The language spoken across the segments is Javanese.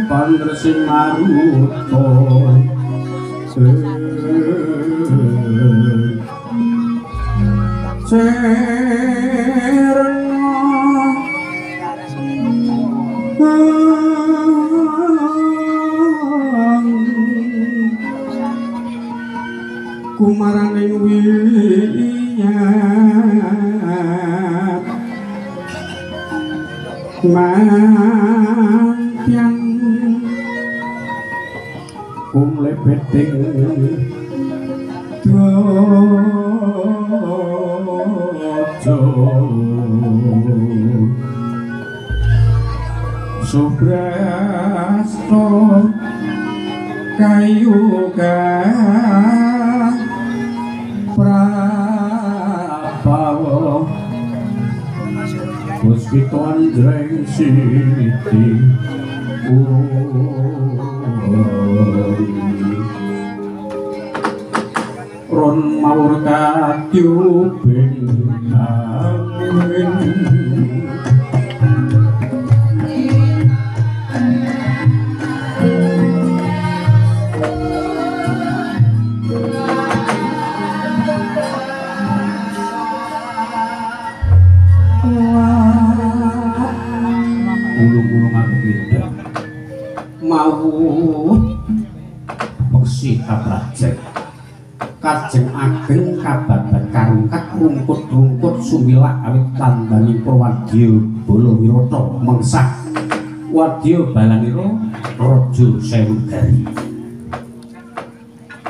pandresing maruta kumaraning wiyat mantyang kumlebeting dojo subrasto kayuga prabawa puspito andreng siti ron mawur katyubing angin ulung-ulung aku pindah mau bersih kabrajek kajeng ageng kababat karungkat rungkut-rungkut sumilak awit tandani Purwadya Balawiroto mengsah wadya balaniro raja Sewugari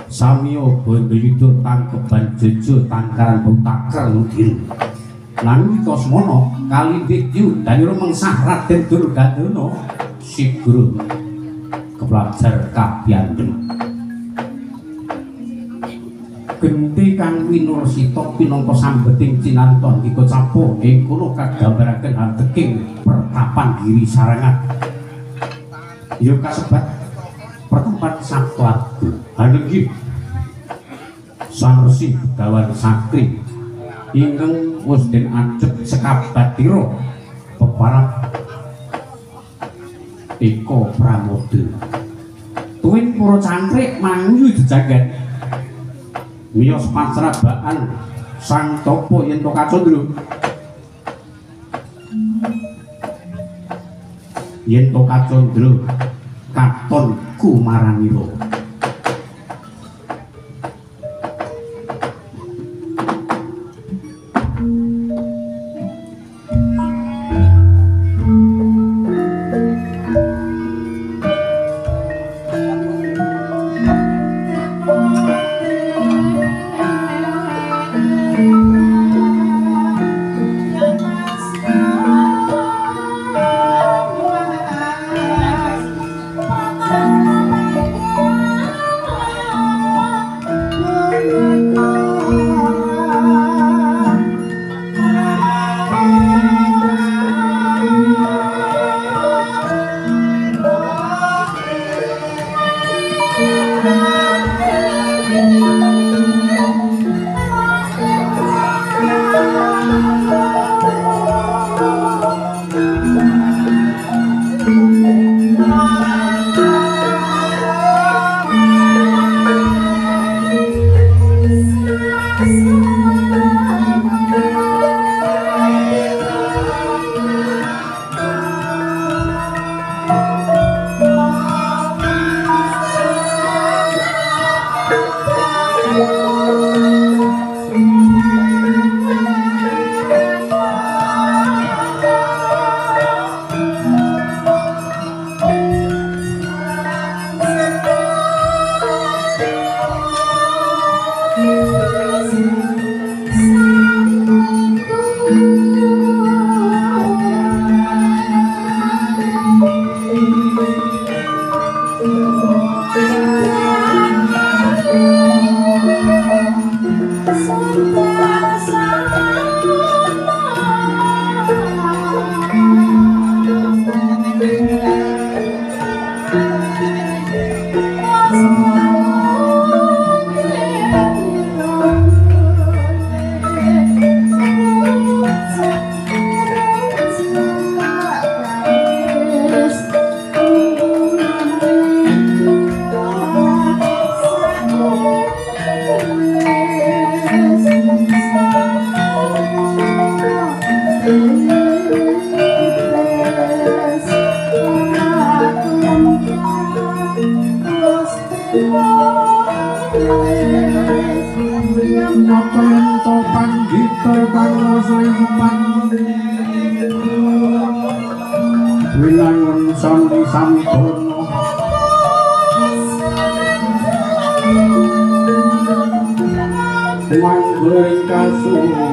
samiya bandayuda tangkeban jojo tangkaran butaker ludil lan Kasmana kalindhih danira mengsah Raden Durgadana sigra kepelajar kabyanten genti kang winursita pinangka sambeting cinanton ika capo ing kono kagambaraken hanteking pertapan Giri Sarangan ya kasebat pertempat Sabtu hanggih Sang Resi Begawan Sakti ingkang wis den ajeg sekabatira peparap Eko Pramoda tuwin para cangkrik manguyu jejagat miyos pancrabaan Sang Tapa yen to kacandra yen to kacandra katon kumaranira Napa ento panggita kang sleman winangun sami sampurna mangling kasujanan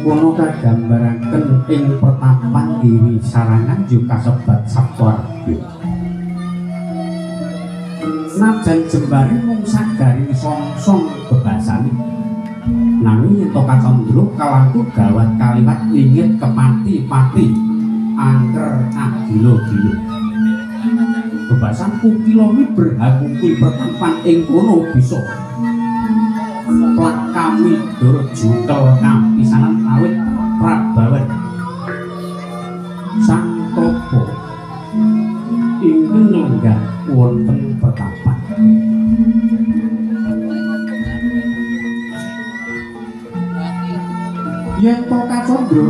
kono kagambaraken ing pertapan Giri Sarangan juga kasebat Saptawarga. Najan jembare mung sagari songsong bebasane. Nanging ento Kacandra kalangku gawat kaliwat ingit kepati-pati angker agila-gila. Bebasan kukilomi berhakungkul pertapan ing kono bisa plak kami durut jutel kampisanan awit Prabawan sang topo ingkang lenggah wonten pertapan yen to Kacandra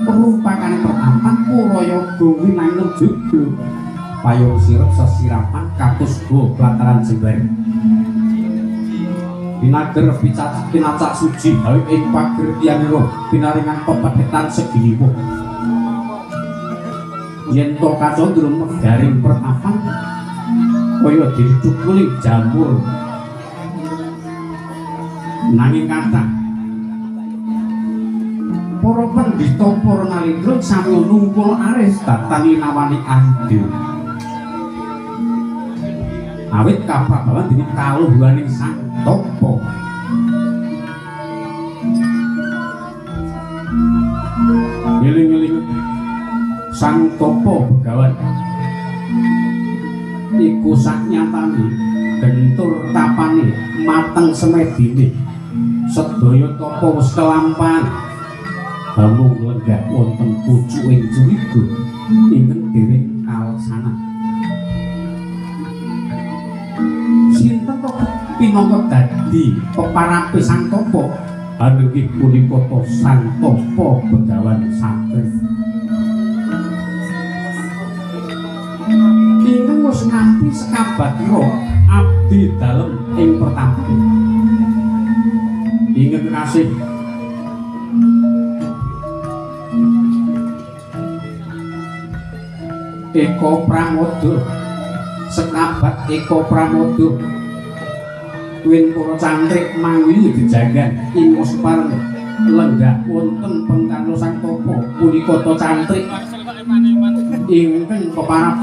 rumpakane pertapan Purayaga winangun juga payung sirep sesirapan kados go plataran jembar Pinager pinacak suci awit ing pagertianira pinaringan pepedetan segiliwo yen to Kacandra megaring pertapan kaya dicukuli jamur nanging kathah para pendhita para nalindra sami nungkul aris datani nawani andil awit kaprabawan dening kaluhuhaning sang topo ngiling-ngiling sang topo begawan iku saknyatane gentur tapane mateng semedine sedaya topo wis kelampahan hamung lenggah wonten pucuking curiga ingkang dereng kaleksanan sinten to pinangka dadi peparape sang topo hanggih punika to sang topo begawan Satri ingkang wis nampi sekabatira abdi dalem ing pertapan ingkang kasih Eko Pramodo sekabat Eko Pramodo Win para cantrik mangyu dejagan ing Separeng lenggah wonten pengkarna sang topo punika to cantrik ingkang peparap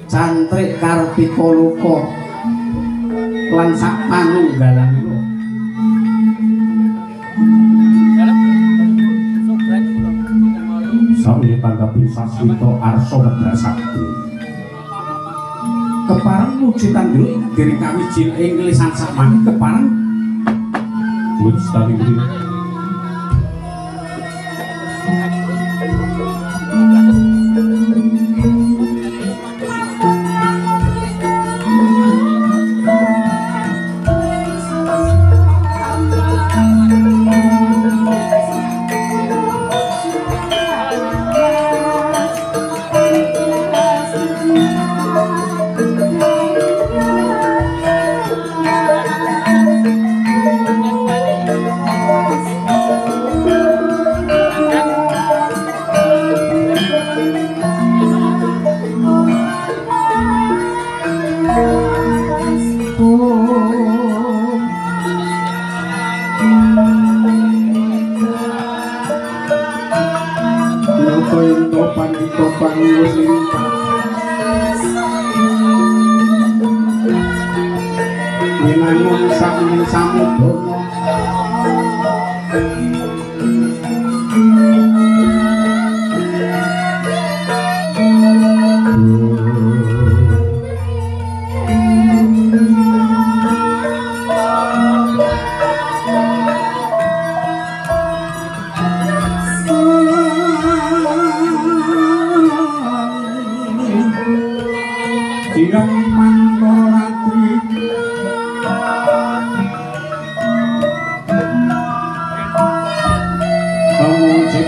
cantrik Kartika Loka lan sak panunggalanipun Sami tanggapi Saswito Arso Madrasakti kepareng wujudan dulu dari kami jil Inggrisan sakmani kepareng wujud tadi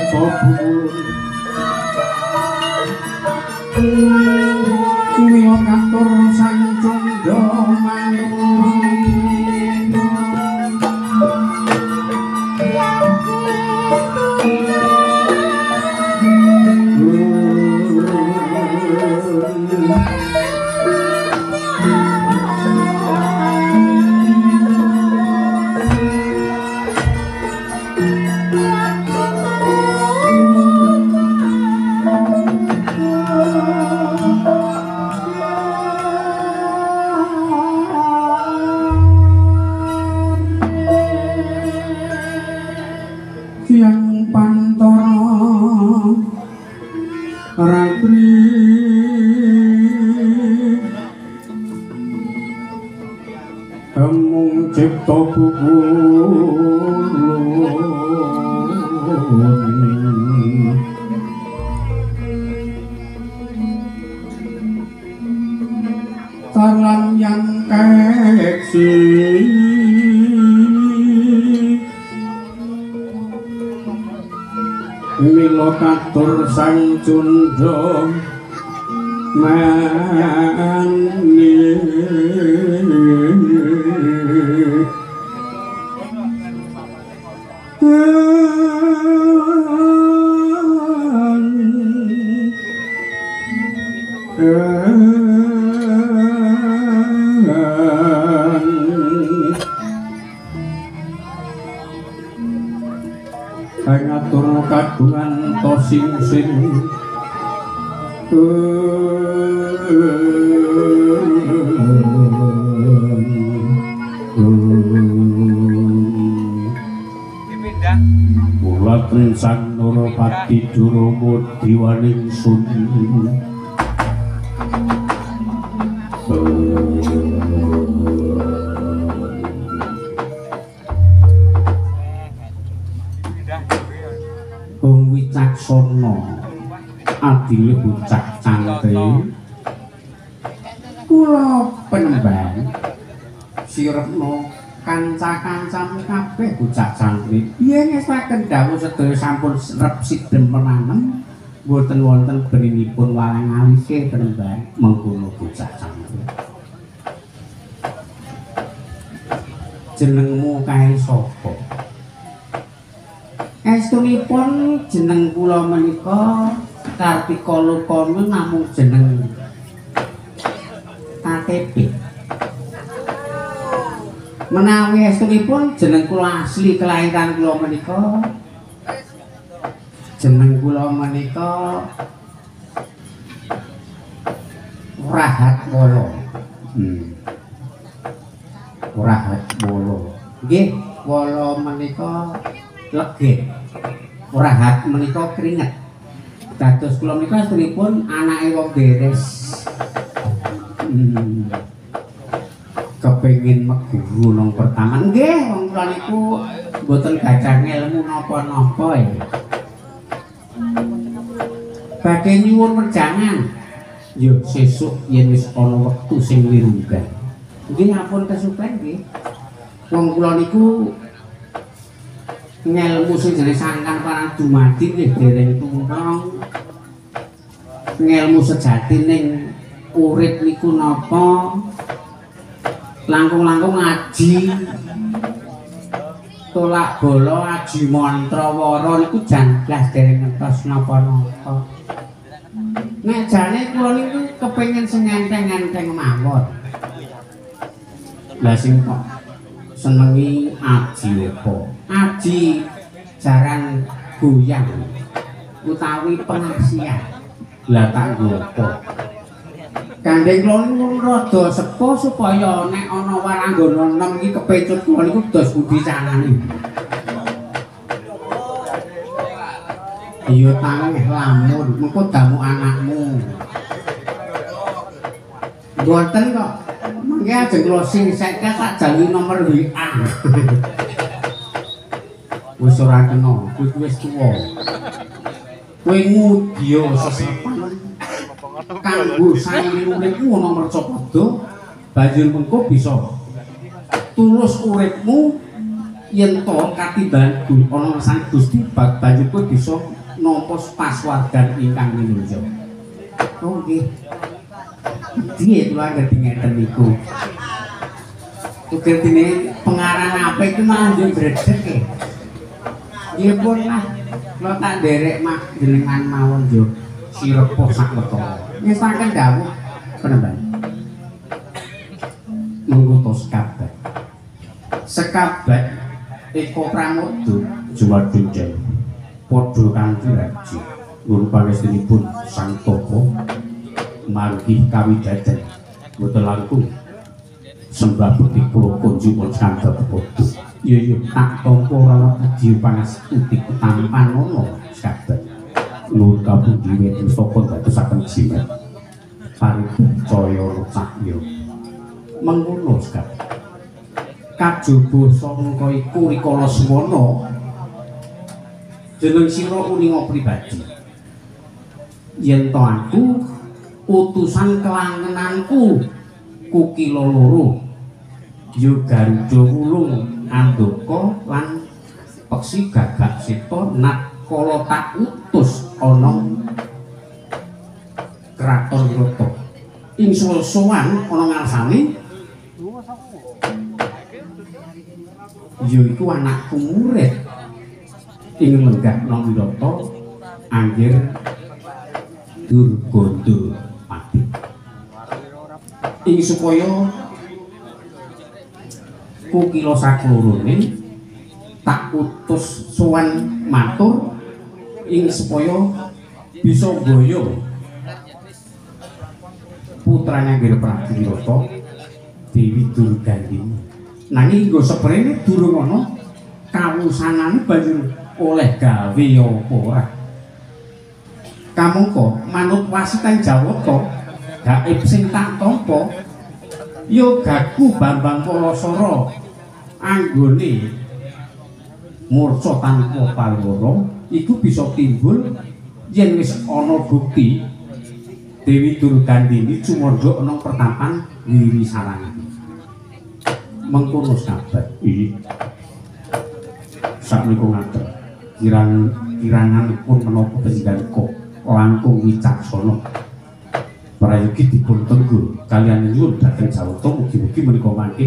cipta mila katur sang candha cipta buku talam yang keksi mila katur sang candha mani ngatur kagungan to sing Mulaken sang Nurapati Duramudi waningsun Om wicaksana adile bocah cantri kula penembang sirepno kanca-kancamu kabeh bocah cantri yen ngesaken dawuh sedaya sampun rep sidhem penanem mboten wonten beninipun walang alise penembang mengkono bocah cantri jenengmu kae sapa estunipun jeneng kula menika Kartika Lokana namung jeneng KTP. Menawi estunipun jeneng kula asli kelahiran kula menika jeneng kula menika Rahat Wolo. Rahat Wolo. Nggih, Wolo menika legit. Rahat menika keringet. Dados kula menika aslinipun anake wong beres. Kepengin meguru nang pertama. Nggih, wong kula niku mboten gadah ilmu napa-napa ya. Badhe nyuwun wejangan. Yo sesuk yen wis ana wektu sing wirunggan. Nggih ampun kesupen nggih. Wong kula niku ngelmu sing jenenge sangkan parang dumadi nggih dereng tumpang. Ngelmu sejatining urip niku napa? Langkung-langkung ngaji. Tolak bala aji mantra wara niku jan blas dereng ngertos napa-napa. Nek jane kula niku kepengin sing enteng-enteng mawon. Lah sing kok senengi aji apa? Aji jaran goyang utawi pengasihan. Lah tak ngopo. Gandeng kula niku rada sepuh supaya nek ana waranggana 6 iki kepecut kula niku dos budi canane. Iya tangeh lamun mengko damu anakmu. Mboten kok. Mengke ajeng kula sing saiki tak jalui nomor WA. Wis ora kena, kuwi wis tuwa. Kowe ngudya sesapan kanggo sae uripmu ana mercapada banjur mengko bisa tulus uripmu yen to katiban ana sang Gusti banjur kowe bisa nampa paswargan ingkang minulya. Oh nggih. Piye kula ngerti ngeten niku. Ugetine pengaran apa itu malah njuk bredeg e. Nggih pun lah. Kula tak nderek mak jenengan mawon yo sirepuh sak wetara. Ngestaken dawuh penemban. Mengutus kabar. Sekabat Eko Pramodo Jumadunjaya padha kanthi raji nur pangestinipun Sang Topo margi kawidaden boten langkung sembah bekti kula kunjungan skandha padha iya tak tampa ora wedi panas utik tampan ono sekabat nur kapundi wit saka dadosaken jimat paricaya cahya mengkono sekabat kajaba sangka iku rikala semana jeneng sira uninga pribadi yen to aku utusan kelangenanku kukila loro ya Garuda Wulung Andaka lan Peksi Gagak Seta nak kala tak utus ana kraton Rata ing sowan ana ngarsane yaiku anakku murid ing lenggah Nawirata anggir Durganda Pati ing supaya kukila saklorone tak utus sowan matur ing supaya bisa nggoyo putrane Anggir Prabu Wirata Dewi Durgandini nanging nggo seprene durung ana kawusanane banjur oleh gawe apa ora kamangka manut wasitan Jawata gaib sing tak tampa ya Gaku Bambang Palasara anggone murca tanpa palwara iku bisa timbul yen wis ana bukti Dewi Durgandini cumandha ana pertapan Wiri Sarangan mengkono sahabat iki sakmenika ngaten kiranganipun menapa panjenengan langkung wicaksana prayogi dipun tenggu kaliyan nyuwun dhateng Jawata mugi-mugi menika mangke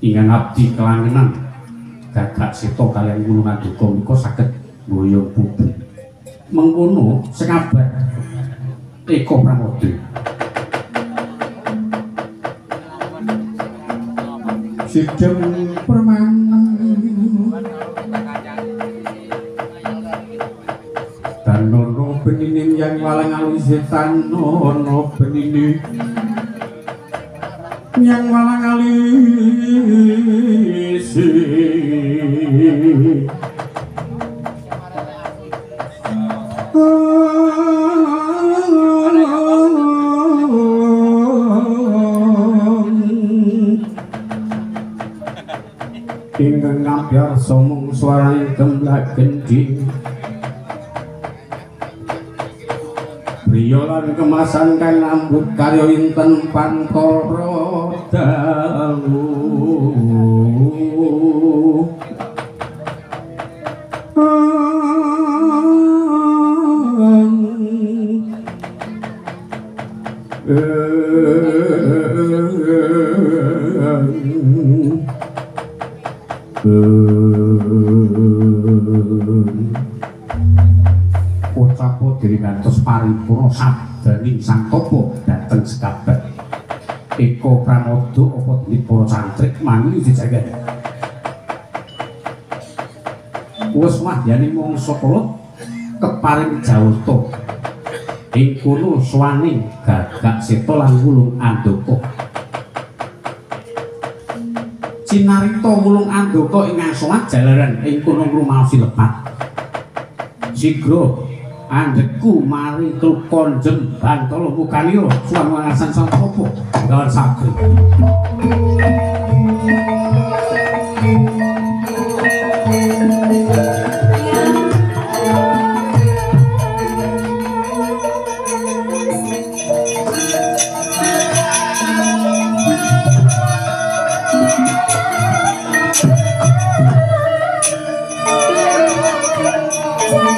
ingkang abdi kelangenan Gagak Seta kaliyan Wulung Andaka menika saged mboyong putri mengkono sekabat Eko Pramodo sidem permanen tanono beninin yang walang alus tanono beninin yang walang alis ingkang ngabyar somong suarane gemblak gending priya lan kemasan kang ngambut karya inten Pantara dalu ucapo diri ngantos paripurna sabdaning Sang Topo dhateng sekabat Eko Pramodo apa dening para cantrik mangli jejagan wis madyani mangsa kala keparing Jawata ing kono swaning Gagak Seta lan Wulung Andaka cinarita Wulung Andaka ing asowan jalaran ing kono ngrumaosi lepat sigra andekku mari Konjem Bantala Mukanira suwangasan Sang Topo gawan saged Thank you.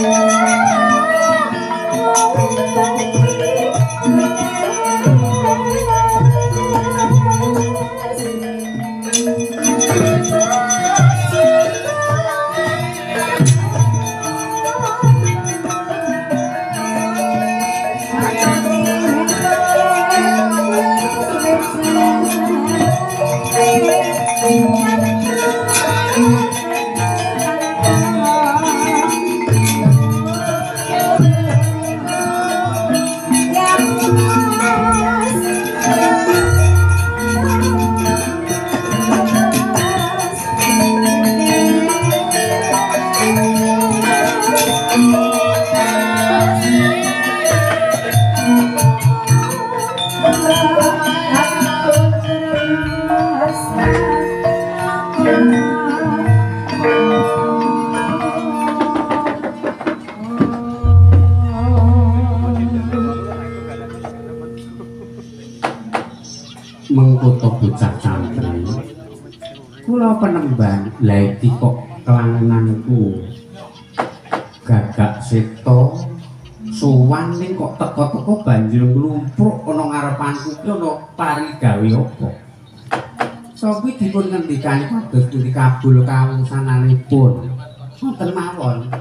penemban lha iki kok kelangananku Gagak Seta sowan ning kok teko-teko banjur nglumpruk ana ngarepanku ki ana parigawe apa Sopi dipun ngendikani kados pundi kabul kawusananipun wonten mawon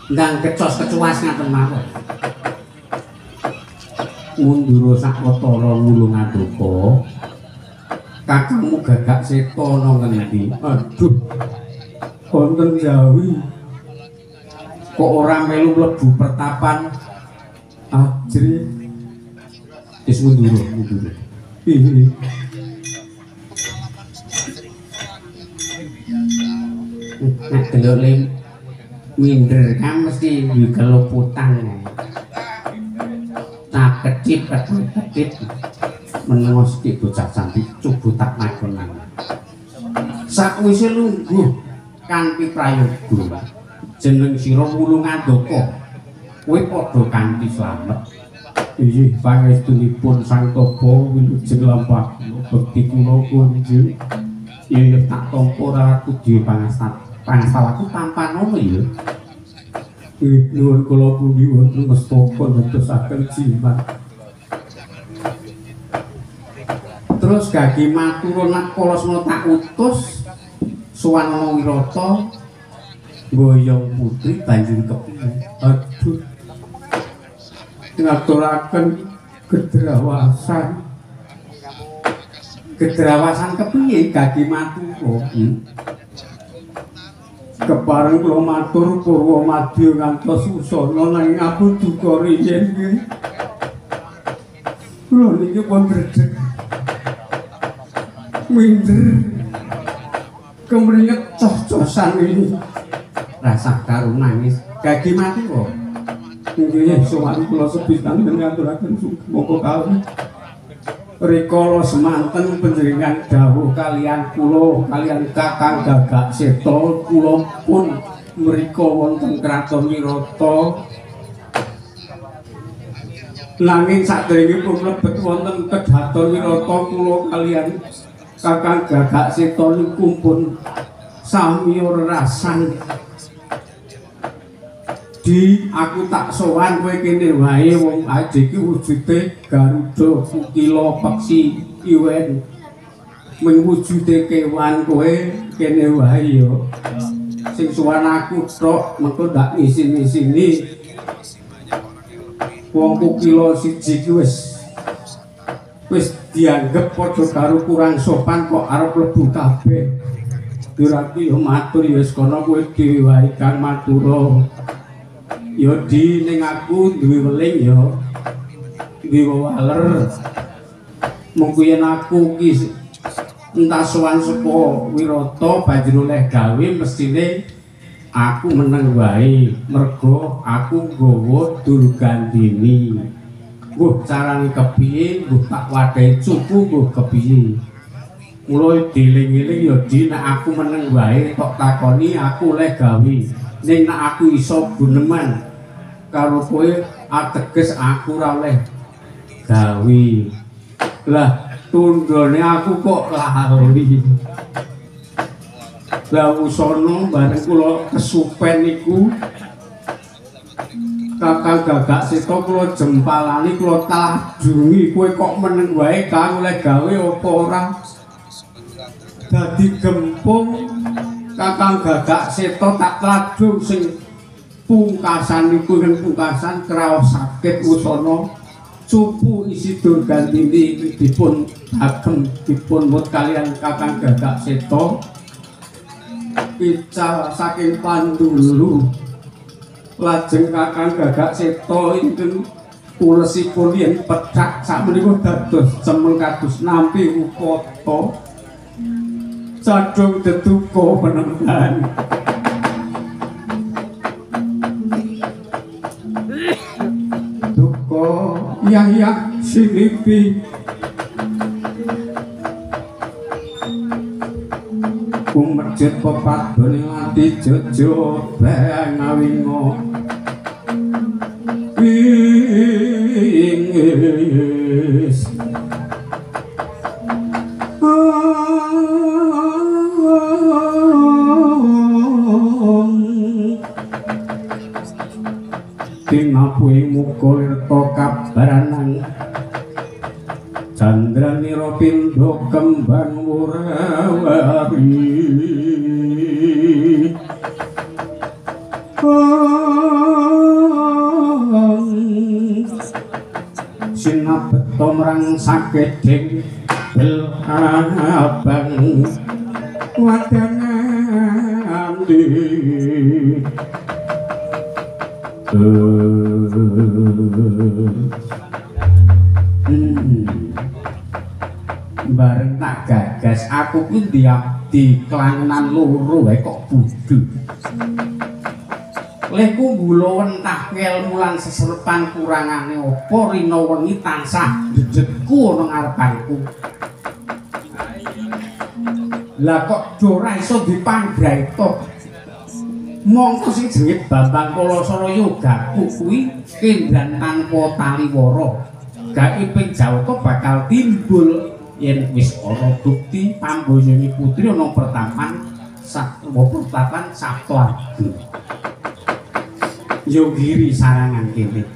ndang kecos-kecuas ngaten mawon mundur sakwetara ngulung aduka kakangmu Gagak Seta ana ngendi aduh wonten Jawi kok ora melu mlebu pertapan ajri wis mundur nek delok minder kan mesti keluputan tak kecip menengos ki bocah cantik cubu tak makonan sakwise lungguh kanthi prayoga jeneng sira wulung andaka kowe padha kanthi slamet inggih pangestunipun Sang Tapa wilujeng lampah bekti kula kunjung yen tak tampa ratu dhewe pangastalaku tanpa nono ya nuwun kula pundi wonten mestaka ndedosaken jimat terus gagi matur nak Kalasmana tak utus Suwana Wirata Boyong putri banjur kepiye aduh ngaturaken gedrawasan kepiye gagi matur kepareng kula matur purwa madya ngantos usana nanging aku duka riyen nggih kula niki pun gredeg minder kemringet cos-cosan ini rasa karo nangis gagi mati kok nggih sowan kula sepisan ngaturaken sugeng monggo kawula rikala semanten panjenengan dawuh kalian kula kalian Kakang Gagak Seta kula pun mrika wonten Kraton Wirata nanging saderengipun mlebet wonten Kedaton Wirata kula kalian Kakang Gagak Seta niku pun sami rasan di aku tak sowan kowe kene wae wong aje iki wujude Garuda Kukila Peksi Iwen mung wujude kewan kowe kene wae yo sing sowan aku tok mengko ndak ngisin-isini wong Kukila siji ki wis dianggep padha karo kurang sopan kok arep mlebu kabeh durati yo matur ya wis kono kowe dhewe wae kang matura yo di ning aku duwe weling yo duwe waler mung yen aku ki entah sowan saka Wirata banjur oleh gawe mestine aku meneng wae mergo aku nggawa Durgandini mbuh carane kepiye mbuh tak wadahi cupu mbuh kepiye mula dieling-eling yo di nek aku meneng wae kok takoni aku oleh gawe ning nek aku iso guneman karo kowe ateges aku ora oleh gawe lah tundone aku kok lali lah usana bareng kula kesupen niku Kakang Gagak Seta kula jempalani kula tajungi kowe kok meneng wae kang oleh gawe apa ora dadi gempung Kakang Gagak Seta tak tladung sing pungkasan niku ing pungkasan kraos sakit usana cupu isi Durgandini dipun agem dipun mut kalian Kakang Gagak Seta ical saking Pandulu lajeng Kakang Gagak Seta ingkang ulesipun yen pecak sakmenika dados cemeng kados nampi upata cadung deduka penemban duka yah sinipi kumerjet pepadone ati jojo beng awingo ingis tumapuing muga lirta kabaranang Candranira pindha kembang wurawari sinabeta mrang sakedhing bel abang wadanandi bareng tak gagas aku kuwi di kelangenan loro wae kok budhe lehku gula wentah ngelmu lan seserepan kurangane apa rina wengi tansah jejetku ana ngarepanku lah kok ora iso dipanggraita mongko sing jenenge Bambang Kalasara Yogaku kuwi kendhan tanpa taliwara gaiping Jawata bakal timbul yen wis ana bukti pambojone putri ana pertapan Sabtawarga yo giri sarangan kene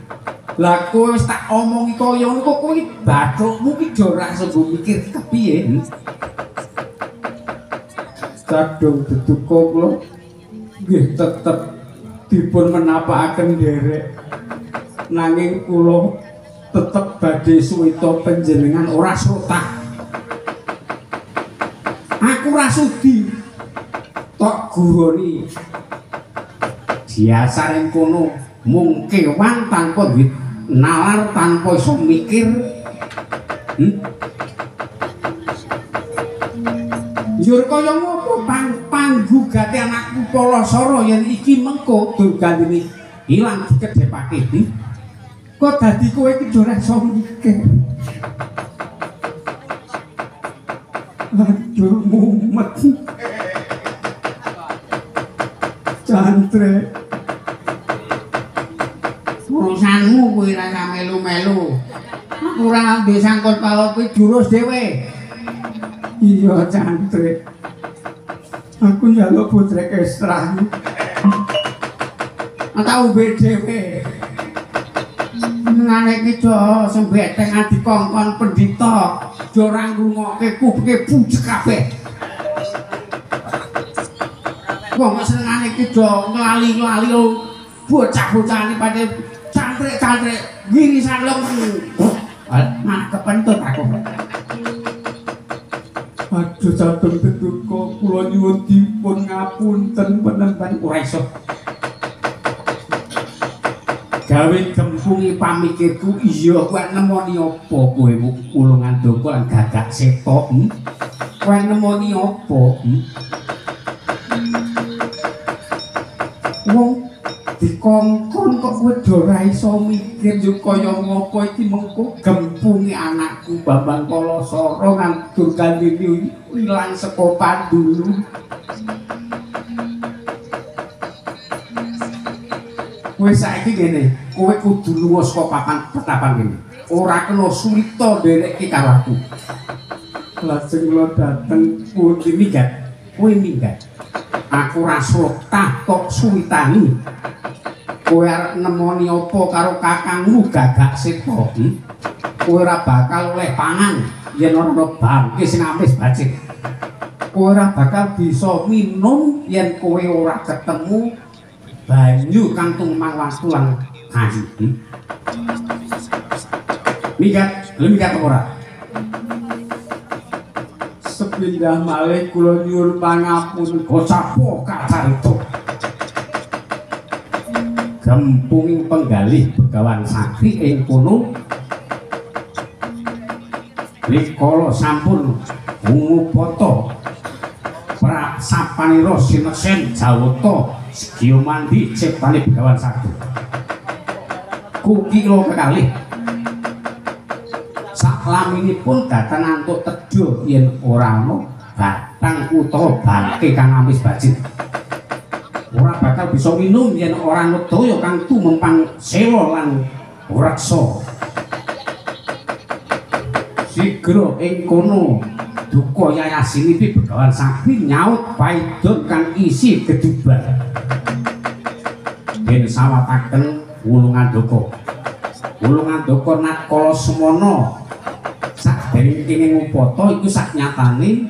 lah kowe wis tak omongi kaya ngono kok kowe bathukmu ki ora iso mikir kepiye kadung deduka kula nggih tetep dipun menapakaken nderek nanging kula tetep badhe suwita panjenengan ora srotah aku ora sudi tok guroni biasa ning kono mung kewan tanpa duit nalar tanpa iso mikir Yur kaya ngopo panggugate anakku Kalasara yen iki mengko durgandine ilang dikedhepake iki kok dadi kowe iki ora iso mikir aduh mumet cantre urusanmu kuwi ra melu-melu aku ora ndek sangkut paut kuwi jurus dhewe iya cantre aku njaluk putrek ekstra tau dhewe ngene iki do sembeteng adikongkon pendhita do ora ngrungokke kupinge bucek kabeh wong senengane iki do nglali-nglali bocah-bocahane padhe cantrek-cantrek girisan lho mana kepentut aku aduh cadung teduka kula nyuwun dipun ngapunten penemban ora iso gawe gempungi pamikirku iya kowe nemoni apa kowe ulungan doko lan gagak setok kowe nemoni apa wong dikongkon kok kowe ora iso mikir yo kaya ngopo iki mengko gempungi anakku Bambang Kalasara kan Durgandini ilang saka Pandulu kowe saiki ngene kowe kudu lunga saka papan petapan kene ora kena sulita nderekke karo aku lajeng kula dateng pundi minggat kowe minggat aku ora srotah kok suwitani kowe arep nemoni apa karo kakangmu Gagak Seta kowe ora bakal oleh pangan yen ora ana bangke sing amis bacik kowe ora bakal bisa minum yen kowe ora ketemu banyu kang tumang waktu lan kayu minggat ora sepindah malih kula nyuwun pangapunten gocapo kacarita gempunging penggalih Begawan Sakti ing kono rikala sampun ngupata prasapanira sinesen Jawata segiya mandi ciptane Begawan Sakti kuki kula kekalih saklaminipun dateng antuk tedha yen ora ana batang utawa bangke kang amis bajit ora bakal bisa minum yen ora ana daya kang tumempang sewa lan reksa sigra ing kono duka yayasinipun Begawan Sakti nyaut paidon kang isi geduban den sawataken Wulungandaka. Wulungandaka Nakala Semana sak dereng kene ngupata iku sak nyatane